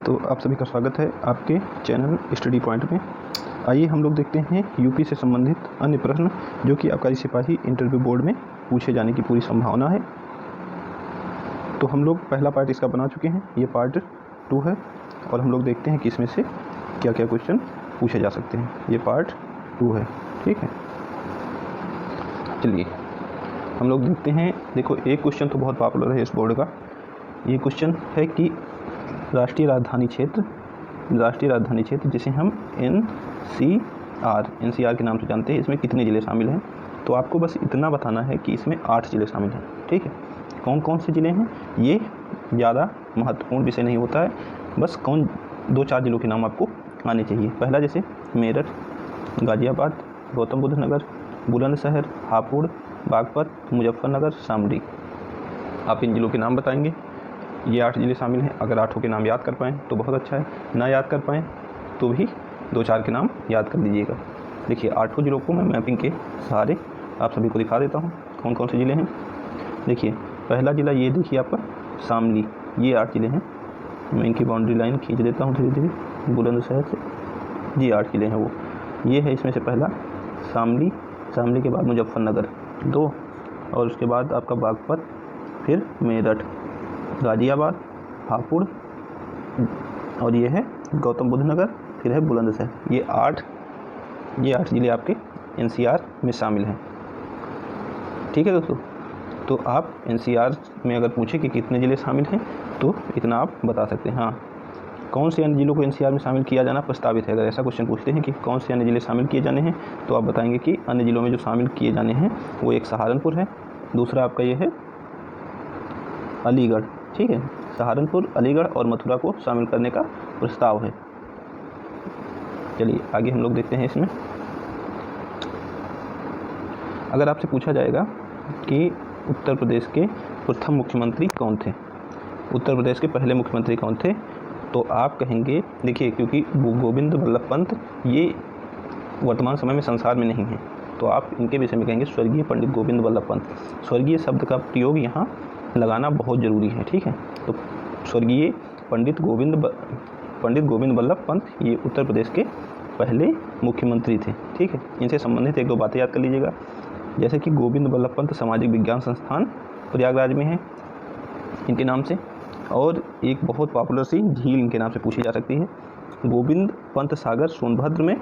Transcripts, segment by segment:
तो आप सभी का स्वागत है आपके चैनल स्टडी पॉइंट में। आइए हम लोग देखते हैं यूपी से संबंधित अन्य प्रश्न जो कि आबकारी सिपाही इंटरव्यू बोर्ड में पूछे जाने की पूरी संभावना है। तो हम लोग पहला पार्ट इसका बना चुके हैं, ये पार्ट 2 है और हम लोग देखते हैं कि इसमें से क्या क्या क्वेश्चन पूछे जा सकते हैं। ये पार्ट 2 है, ठीक है। चलिए हम लोग देखते हैं। देखो, एक क्वेश्चन तो बहुत पॉपुलर है इस बोर्ड का। ये क्वेश्चन है कि राष्ट्रीय राजधानी क्षेत्र जिसे हम एनसीआर के नाम से जानते हैं, इसमें कितने ज़िले शामिल हैं। तो आपको बस इतना बताना है कि इसमें 8 ज़िले शामिल हैं, ठीक है। कौन कौन से ज़िले हैं ये ज़्यादा महत्वपूर्ण विषय नहीं होता है, बस 2-4 ज़िलों के नाम आपको आने चाहिए। पहला जैसे मेरठ, गाज़ियाबाद, गौतम बुद्ध नगर, बुलंदशहर, हापुड़, बागपत, मुजफ्फरनगर, शामली। आप इन ज़िलों के नाम बताएंगे। ये 8 ज़िले शामिल हैं। अगर 8 के नाम याद कर पाएँ तो बहुत अच्छा है, ना याद कर पाएँ तो भी 2-4 के नाम याद कर लीजिएगा। देखिए 8 ज़िलों को मैं मैपिंग के सहारे आप सभी को दिखा देता हूँ कौन कौन से ज़िले हैं। देखिए पहला ज़िला ये देखिए आपका शामली, ये 8 ज़िले हैं। मैं इनकी बाउंड्री लाइन खींच देता हूँ धीरे धीरे बुलंदशहर से। ये 8 ज़िले हैं वो, ये है इसमें से पहला शामली। शामली के बाद मुजफ्फरनगर 2, और उसके बाद आपका बागपत, फिर मेरठ, गाज़ियाबाद, हापुड़, और ये है गौतम बुद्ध नगर, फिर है बुलंदशहर। ये 8 ज़िले आपके एनसीआर में शामिल हैं, ठीक है दोस्तों। तो आप एनसीआर में अगर पूछे कि कितने ज़िले शामिल हैं तो इतना आप बता सकते हैं। हाँ, कौन से अन्य ज़िलों को एनसीआर में शामिल किया जाना प्रस्तावित है। अगर ऐसा क्वेश्चन पूछते हैं कि कौन से अन्य ज़िले शामिल किए जाने हैं, तो आप बताएंगे कि अन्य ज़िलों में जो शामिल किए जाने हैं वो एक सहारनपुर है, दूसरा आपका ये है अलीगढ़, ठीक है। सहारनपुर, अलीगढ़ और मथुरा को शामिल करने का प्रस्ताव है। चलिए आगे हम लोग देखते हैं। इसमें अगर आपसे पूछा जाएगा कि उत्तर प्रदेश के प्रथम मुख्यमंत्री कौन थे, उत्तर प्रदेश के पहले मुख्यमंत्री कौन थे, तो आप कहेंगे, देखिए क्योंकि गोविंद वल्लभ पंत ये वर्तमान समय में संसार में नहीं है, तो आप इनके विषय में कहेंगे स्वर्गीय पंडित गोविंद वल्लभ पंत। स्वर्गीय शब्द का प्रयोग यहाँ लगाना बहुत ज़रूरी है, ठीक है। तो स्वर्गीय पंडित गोविंद वल्लभ पंत ये उत्तर प्रदेश के पहले मुख्यमंत्री थे, ठीक है। इनसे संबंधित 1-2 बातें याद कर लीजिएगा, जैसे कि गोविंद वल्लभ पंत सामाजिक विज्ञान संस्थान प्रयागराज में है इनके नाम से, और एक बहुत पॉपुलर सी झील इनके नाम से पूछी जा सकती है, गोविंद पंत सागर सोनभद्र में,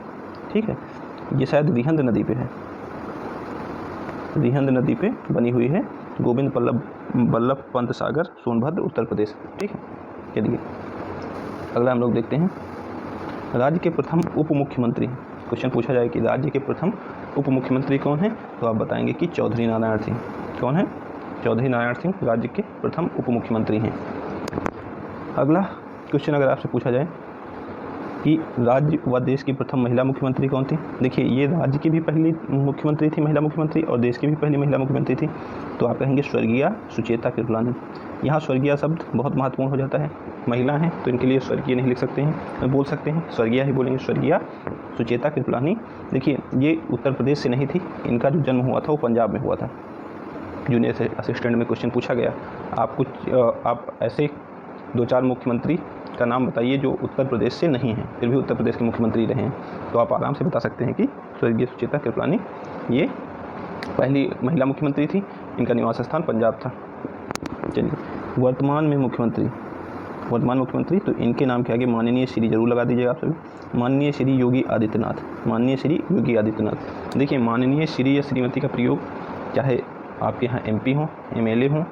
ठीक है। ये शायद रिहंद नदी पे है, रिहंद नदी पे बनी हुई है गोविंद वल्लभ पंत सागर सोनभद्र उत्तर प्रदेश, ठीक है। चलिए अगला हम लोग देखते हैं। राज्य के प्रथम उप मुख्यमंत्री, क्वेश्चन पूछा जाए कि राज्य के प्रथम उप मुख्यमंत्री कौन है, तो आप बताएंगे कि चौधरी नारायण सिंह। कौन है? चौधरी नारायण सिंह राज्य के प्रथम उप मुख्यमंत्री हैं। अगला क्वेश्चन अगर आपसे पूछा जाए कि राज्य व देश की प्रथम महिला मुख्यमंत्री कौन थी, देखिए ये राज्य की भी पहली मुख्यमंत्री थी महिला मुख्यमंत्री, और देश की भी पहली महिला मुख्यमंत्री थी, तो आप कहेंगे स्वर्गीय सुचेता कृपलानी। यहाँ स्वर्गीय शब्द बहुत महत्वपूर्ण हो जाता है, महिला हैं तो इनके लिए स्वर्गीय नहीं लिख सकते हैं, बोल सकते हैं स्वर्गीय ही बोलेंगे, स्वर्गीय सुचेता कृपलानी। देखिए ये उत्तर प्रदेश से नहीं थी, इनका जो जन्म हुआ था वो पंजाब में हुआ था। जूनियर असिस्टेंट में क्वेश्चन पूछा गया, आप ऐसे 2-4 मुख्यमंत्री का नाम बताइए जो उत्तर प्रदेश से नहीं हैं, फिर भी उत्तर प्रदेश के मुख्यमंत्री रहे हैं, तो आप आराम से बता सकते हैं कि स्वर्गीय सुचेता कृपलानी ये पहली महिला मुख्यमंत्री थी, इनका निवास स्थान पंजाब था। चलिए वर्तमान मुख्यमंत्री, तो इनके नाम के आगे माननीय श्री जरूर लगा दीजिएगा आप सभी। माननीय श्री योगी आदित्यनाथ। देखिए माननीय श्री या श्रीमती का प्रयोग चाहे आपके यहाँ MP हों, MLA हों,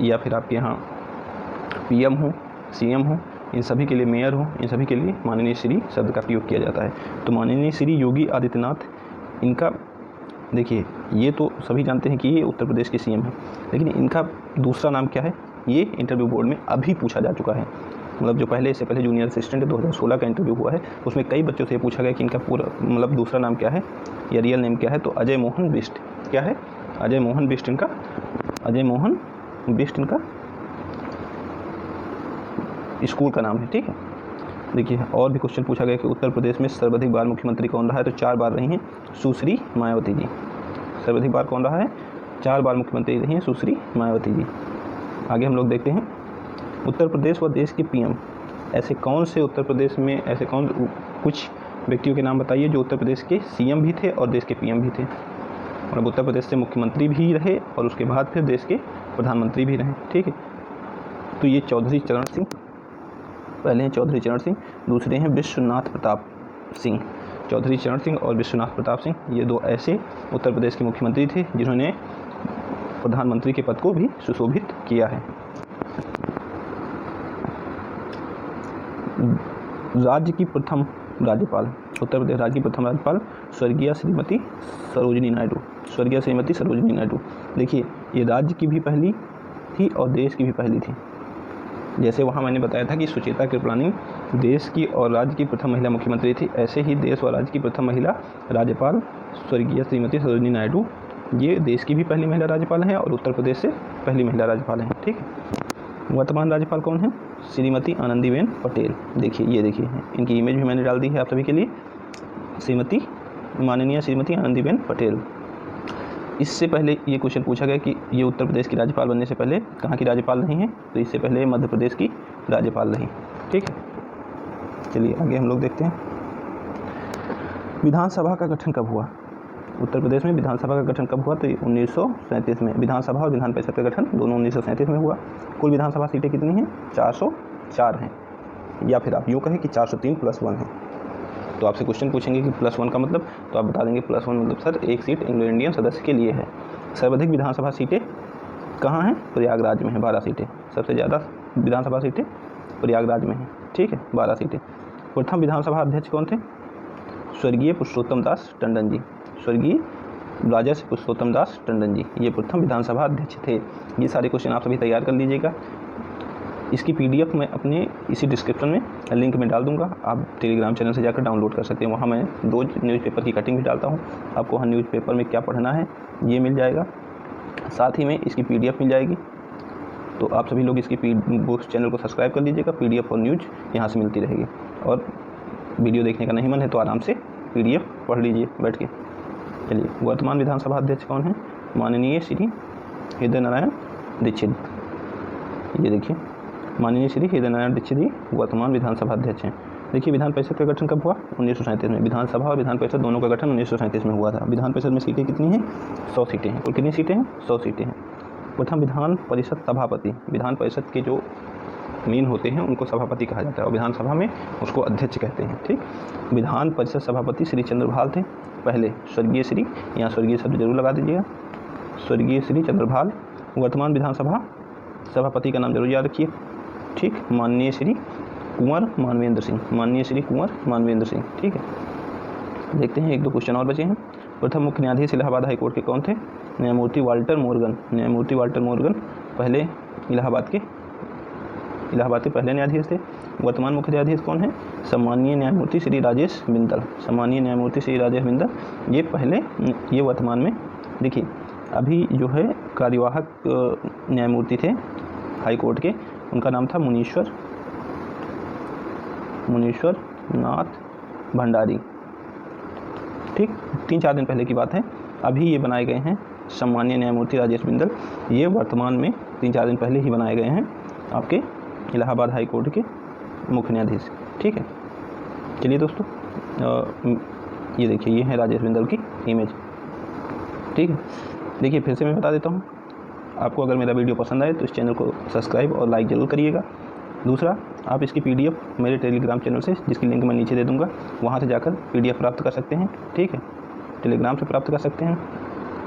या फिर आपके यहाँ PM हो, CM हो, इन सभी के लिए मेयर हो, इन सभी के लिए माननीय श्री शब्द का प्रयोग किया जाता है। तो माननीय श्री योगी आदित्यनाथ, इनका देखिए ये तो सभी जानते हैं कि ये उत्तर प्रदेश के CM हैं, लेकिन इनका दूसरा नाम क्या है ये इंटरव्यू बोर्ड में अभी पूछा जा चुका है। मतलब जो इससे पहले जूनियर असिस्टेंट 2016 का इंटरव्यू हुआ है, उसमें कई बच्चों से ये पूछा गया कि इनका पूरा मतलब दूसरा नाम क्या है या रियल नेम क्या है, तो अजय मोहन बिष्ट। क्या है? अजय मोहन बिष्ट इनका स्कूल का नाम है, ठीक है। देखिए और भी क्वेश्चन पूछा गया कि उत्तर प्रदेश में सर्वाधिक बार मुख्यमंत्री कौन रहा है, तो 4 बार रही हैं सुश्री मायावती जी। सर्वाधिक बार कौन रहा है? 4 बार मुख्यमंत्री रही हैं सुश्री मायावती जी। आगे हम लोग देखते हैं उत्तर प्रदेश व देश के PM ऐसे कौन से उत्तर प्रदेश में ऐसे कौन कुछ व्यक्तियों के नाम बताइए जो उत्तर प्रदेश के सीएम भी थे और देश के पीएम भी थे, मतलब उत्तर प्रदेश से मुख्यमंत्री भी रहे और उसके बाद फिर देश के प्रधानमंत्री भी रहे। ठीक है, तो ये चौधरी चरण सिंह, पहले हैं चौधरी चरण सिंह, दूसरे हैं विश्वनाथ प्रताप सिंह। चौधरी चरण सिंह और विश्वनाथ प्रताप सिंह ये दो ऐसे उत्तर प्रदेश के मुख्यमंत्री थे जिन्होंने प्रधानमंत्री के पद को भी सुशोभित किया है। राज्य की प्रथम राज्यपाल, उत्तर प्रदेश राज्य की प्रथम राज्यपाल स्वर्गीय श्रीमती सरोजिनी नायडू, स्वर्गीय श्रीमती सरोजिनी नायडू। देखिए, ये राज्य की भी पहली थी और देश की भी पहली थी। जैसे वहाँ मैंने बताया था कि सुचेता कृपलानी देश की और राज्य की प्रथम महिला मुख्यमंत्री थी, ऐसे ही देश और राज्य की प्रथम महिला राज्यपाल स्वर्गीय श्रीमती सरोजिनी नायडू ये देश की भी पहली महिला राज्यपाल हैं और उत्तर प्रदेश से पहली महिला राज्यपाल हैं। ठीक है, वर्तमान राज्यपाल कौन है? श्रीमती आनंदीबेन पटेल। देखिए, ये देखिए, इनकी इमेज भी मैंने डाल दी है आप सभी के लिए, माननीय श्रीमती आनंदीबेन पटेल। इससे पहले ये क्वेश्चन पूछा गया कि ये उत्तर प्रदेश की राज्यपाल बनने से पहले कहाँ की राज्यपाल रही हैं, तो इससे पहले मध्य प्रदेश की राज्यपाल रही। ठीक है, चलिए आगे हम लोग देखते हैं। विधानसभा का गठन कब हुआ? उत्तर प्रदेश में विधानसभा का गठन कब हुआ? तो 1937 में। विधानसभा और विधान परिषद का गठन दोनों 1937 में हुआ। कुल विधानसभा सीटें कितनी हैं? 404 हैं, या फिर आप यूँ कहें कि 403 + 1 है। तो आपसे क्वेश्चन पूछेंगे कि +1 का मतलब, तो आप बता देंगे +1 मतलब सर एक सीट एंग्लो इंडियन सदस्य के लिए है। सर्वाधिक विधानसभा सीटें कहाँ हैं? प्रयागराज में है, 12 सीटें। सबसे ज़्यादा विधानसभा सीटें प्रयागराज में हैं। ठीक है, 12 सीटें। प्रथम विधानसभा अध्यक्ष कौन थे? स्वर्गीय पुरुषोत्तम दास टंडन जी, स्वर्गीय राजर्षि पुरुषोत्तम दास टंडन जी ये प्रथम विधानसभा अध्यक्ष थे। ये सारे क्वेश्चन आप सभी तैयार कर लीजिएगा। इसकी PDF मैं अपने इसी डिस्क्रिप्शन में लिंक में डाल दूंगा, आप टेलीग्राम चैनल से जाकर डाउनलोड कर सकते हैं। वहाँ मैं रोज़ न्यूज़पेपर की कटिंग भी डालता हूँ, आपको वहाँ न्यूज़पेपर में क्या पढ़ना है ये मिल जाएगा, साथ ही में इसकी PDF मिल जाएगी। तो आप सभी लोग इसकी उस चैनल को सब्सक्राइब कर लीजिएगा, PDF और न्यूज़ यहाँ से मिलती रहेगी। और वीडियो देखने का नहीं मन है तो आराम से PDF पढ़ लीजिए बैठ के। चलिए, वर्तमान विधानसभा अध्यक्ष कौन है? माननीय श्री हृदय नारायण दीक्षित। ये देखिए, माननीय श्री हृदय नारायण दीक्षित जी वर्तमान विधानसभा अध्यक्ष हैं। देखिए, विधान परिषद का गठन कब हुआ? 1937 में। विधानसभा और विधान परिषद दोनों का गठन 1937 में हुआ था। विधान परिषद में सीटें कितनी हैं? 100 सीटें हैं। और कितनी सीटें हैं? 100 सीटें हैं। प्रथम विधान परिषद सभापति, विधान परिषद के जो मेन होते हैं उनको सभापति कहा जाता है और विधानसभा में उसको अध्यक्ष कहते हैं। ठीक, विधान परिषद सभापति श्री चंद्रभाल थे पहले, स्वर्गीय श्री, यहाँ स्वर्गीय शब्द जरूर लगा दीजिएगा, स्वर्गीय श्री चंद्रभाल। वर्तमान विधानसभा सभापति का नाम जरूर याद रखिए। ठीक, माननीय श्री कुंवर मानवेंद्र सिंह, माननीय श्री कुंवर मानवेंद्र सिंह। ठीक है, देखते हैं 1-2 क्वेश्चन और बचे हैं। प्रथम मुख्य न्यायाधीश इलाहाबाद हाईकोर्ट के कौन थे? न्यायमूर्ति वाल्टर मोर्गन। न्यायमूर्ति वाल्टर मोर्गन पहले इलाहाबाद के पहले न्यायाधीश थे। वर्तमान मुख्य न्यायाधीश कौन है? सम्मानीय न्यायमूर्ति श्री राजेश बिंदल। सम्मानीय न्यायमूर्ति श्री राजेश बिंदल ये वर्तमान में, देखिए अभी जो है कार्यवाहक न्यायमूर्ति थे हाई कोर्ट के, उनका नाम था मुनीश्वर नाथ भंडारी। ठीक, 3-4 दिन पहले की बात है। अभी ये बनाए गए हैं सम्मानीय न्यायमूर्ति राजेश बिंदल, ये वर्तमान में 3-4 दिन पहले ही बनाए गए हैं आपके इलाहाबाद हाई कोर्ट के मुख्य न्यायाधीश। ठीक है, चलिए दोस्तों, ये देखिए, ये है राजेश बिंदल की इमेज। ठीक है, देखिए फिर से मैं बता देता हूँ, आपको अगर मेरा वीडियो पसंद आए तो इस चैनल को सब्सक्राइब और लाइक ज़रूर करिएगा। दूसरा, आप इसकी PDF मेरे टेलीग्राम चैनल से, जिसकी लिंक मैं नीचे दे दूँगा, वहाँ से जाकर PDF प्राप्त कर सकते हैं। ठीक है, टेलीग्राम से प्राप्त कर सकते हैं।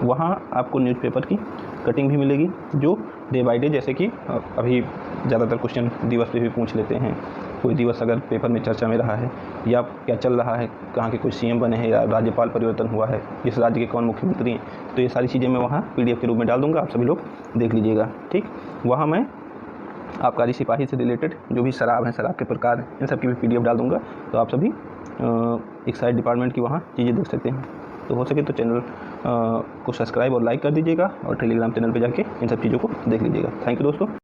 वहाँ आपको न्यूज़पेपर की कटिंग भी मिलेगी जो डे बाय डे, जैसे कि अभी ज़्यादातर क्वेश्चन दिवस पे भी पूछ लेते हैं। कोई दिवस अगर पेपर में चर्चा में रहा है या क्या चल रहा है, कहाँ के कोई CM बने हैं या राज्यपाल परिवर्तन हुआ है, इस राज्य के कौन मुख्यमंत्री हैं, तो ये सारी चीज़ें मैं वहाँ PDF के रूप में डाल दूँगा, आप सभी लोग देख लीजिएगा। ठीक, वहाँ मैं आबकारी सिपाही से रिलेटेड जो भी शराब हैं, शराब के प्रकार, इन सब की भी PDF डाल दूँगा, तो आप सभी एक्साइज डिपार्टमेंट की वहाँ चीज़ें देख सकते हैं। तो हो सके तो चैनल को सब्सक्राइब और लाइक कर दीजिएगा और टेलीग्राम चैनल पे जाके इन सब चीज़ों को देख लीजिएगा। थैंक यू दोस्तों।